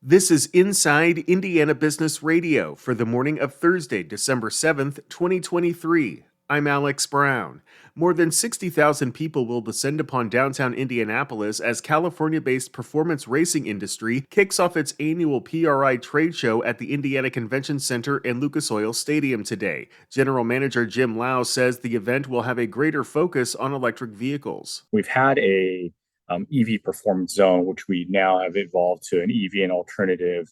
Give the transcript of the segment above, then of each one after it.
This is Inside Indiana Business Radio for the morning of Thursday, December 7th, 2023. I'm Alex Brown. More than 60,000 people will descend upon downtown Indianapolis as California-based performance racing industry kicks off its annual PRI trade show at the Indiana Convention Center and Lucas Oil Stadium today. General Manager Jim Lau says the event will have a greater focus on electric vehicles. We've had a EV performance zone, which we now have evolved to an EV and alternative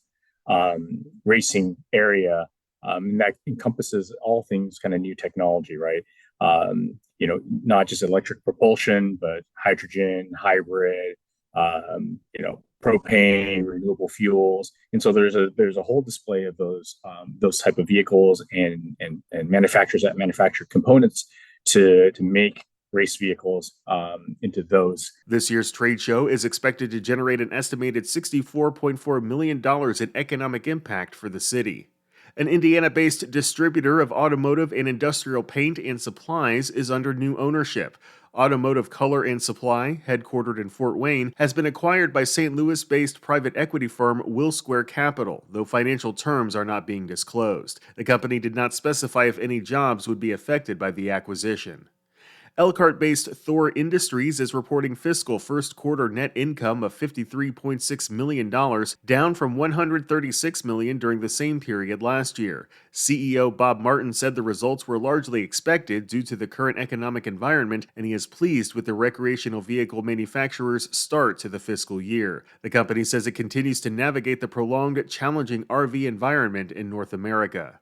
racing area. And that encompasses all things kind of new technology, right? Not just electric propulsion, but hydrogen, hybrid, propane, renewable fuels. And so there's a whole display of those type of vehicles and manufacturers that manufacture components to make race vehicles into those. This year's trade show is expected to generate an estimated $64.4 million in economic impact for the city. An Indiana-based distributor of automotive and industrial paint and supplies is under new ownership. Automotive Color and Supply, headquartered in Fort Wayne, has been acquired by St. Louis-based private equity firm Will Square Capital, though financial terms are not being disclosed. The company did not specify if any jobs would be affected by the acquisition. Elkhart-based Thor Industries is reporting fiscal first quarter net income of $53.6 million, down from $136 million during the same period last year. CEO Bob Martin said the results were largely expected due to the current economic environment, and he is pleased with the recreational vehicle manufacturer's start to the fiscal year. The company says it continues to navigate the prolonged, challenging RV environment in North America.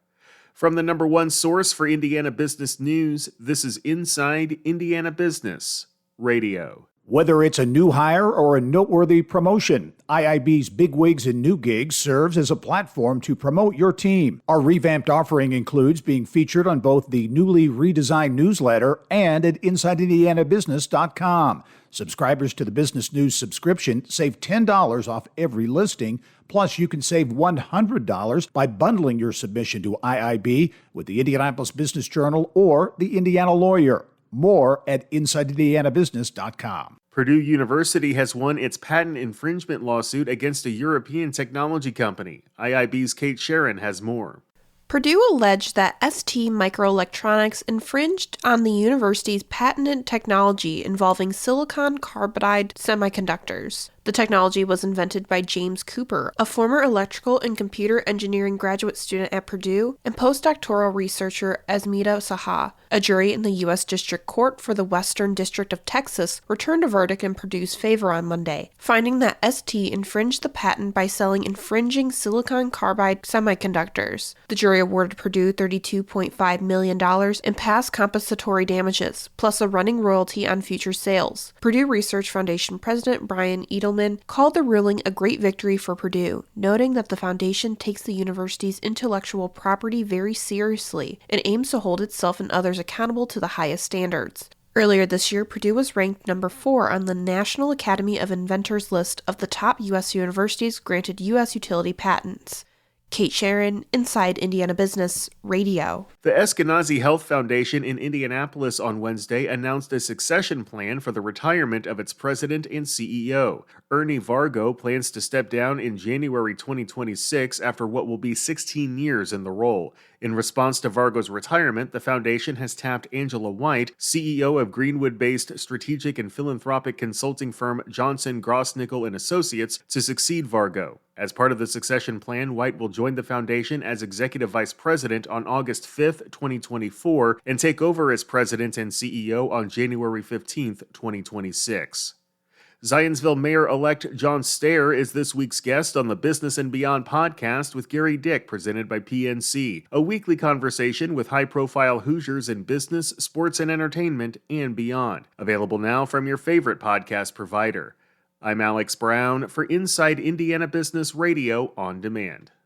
From the number one source for Indiana business news, this is Inside Indiana Business Radio. Whether it's a new hire or a noteworthy promotion, IIB's Bigwigs and New Gigs serves as a platform to promote your team. Our revamped offering includes being featured on both the newly redesigned newsletter and at InsideIndianaBusiness.com. Subscribers to the Business News subscription save $10 off every listing. Plus, you can save $100 by bundling your submission to IIB with the Indianapolis Business Journal or the Indiana Lawyer. More at InsideIndianaBusiness.com. Purdue University has won its patent infringement lawsuit against a European technology company. IIB's Kate Sharon has more. Purdue alleged that ST Microelectronics infringed on the university's patented technology involving silicon carbide semiconductors. The technology was invented by James Cooper, a former electrical and computer engineering graduate student at Purdue, and postdoctoral researcher Esmita Saha. A jury in the U.S. District Court for the Western District of Texas returned a verdict in Purdue's favor on Monday, finding that ST infringed the patent by selling infringing silicon carbide semiconductors. The jury awarded Purdue $32.5 million in past compensatory damages, plus a running royalty on future sales. Purdue Research Foundation President Brian Edelman called the ruling a great victory for Purdue, noting that the foundation takes the university's intellectual property very seriously and aims to hold itself and others accountable to the highest standards. Earlier this year, Purdue was ranked number 4 on the National Academy of Inventors list of the top U.S. universities granted U.S. utility patents. Kate Sharon, Inside Indiana Business Radio. The Eskenazi Health Foundation in Indianapolis on Wednesday announced a succession plan for the retirement of its president and CEO. Ernie Vargo plans to step down in January 2026 after what will be 16 years in the role. In response to Vargo's retirement, the foundation has tapped Angela White, CEO of Greenwood-based strategic and philanthropic consulting firm Johnson Grossnickel and Associates, to succeed Vargo. As part of the succession plan, White will join the foundation as executive vice president on August 5th, 2024, and take over as president and CEO on January 15th, 2026. Zionsville Mayor-elect John Stair is this week's guest on the Business and Beyond podcast with Gary Dick, presented by PNC, a weekly conversation with high-profile Hoosiers in business, sports, and entertainment, and beyond. Available now from your favorite podcast provider. I'm Alex Brown for Inside Indiana Business Radio on Demand.